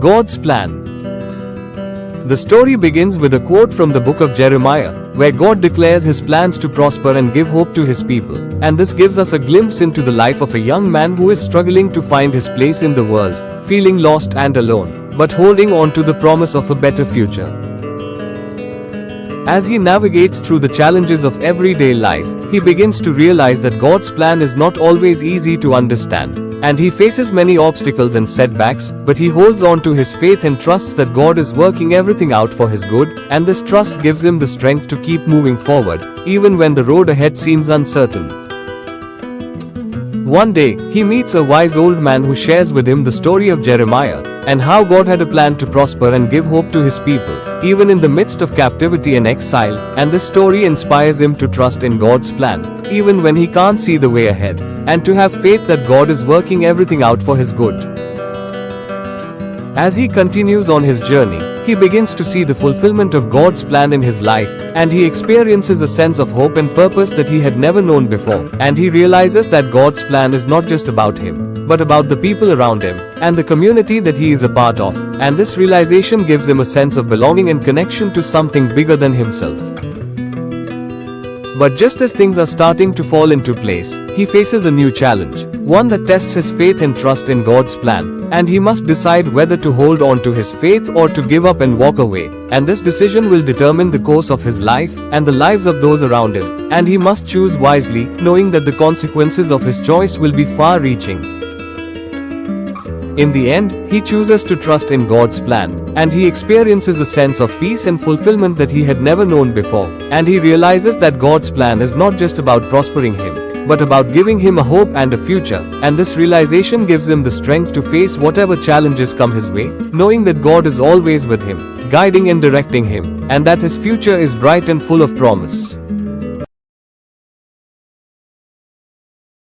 God's plan. The story begins with a quote from the book of Jeremiah, where God declares his plans to prosper and give hope to his people. And this gives us a glimpse into the life of a young man who is struggling to find his place in the world, feeling lost and alone, but holding on to the promise of a better future. As he navigates through the challenges of everyday life, he begins to realize that God's plan is not always easy to understand, and he faces many obstacles and setbacks, but he holds on to his faith and trusts that God is working everything out for his good, and this trust gives him the strength to keep moving forward, even when the road ahead seems uncertain. One day, he meets a wise old man who shares with him the story of Jeremiah, and how God had a plan to prosper and give hope to his people, even in the midst of captivity and exile, and this story inspires him to trust in God's plan, even when he can't see the way ahead, and to have faith that God is working everything out for his good. As he continues on his journey, he begins to see the fulfillment of God's plan in his life, and he experiences a sense of hope and purpose that he had never known before, and he realizes that God's plan is not just about him, but about the people around him, and the community that he is a part of, and this realization gives him a sense of belonging and connection to something bigger than himself. But just as things are starting to fall into place, he faces a new challenge, one that tests his faith and trust in God's plan, and he must decide whether to hold on to his faith or to give up and walk away, and this decision will determine the course of his life and the lives of those around him, and he must choose wisely, knowing that the consequences of his choice will be far-reaching. In the end, he chooses to trust in God's plan, and he experiences a sense of peace and fulfillment that he had never known before, and he realizes that God's plan is not just about prospering him, but about giving him a hope and a future, and this realization gives him the strength to face whatever challenges come his way, knowing that God is always with him, guiding and directing him, and that his future is bright and full of promise.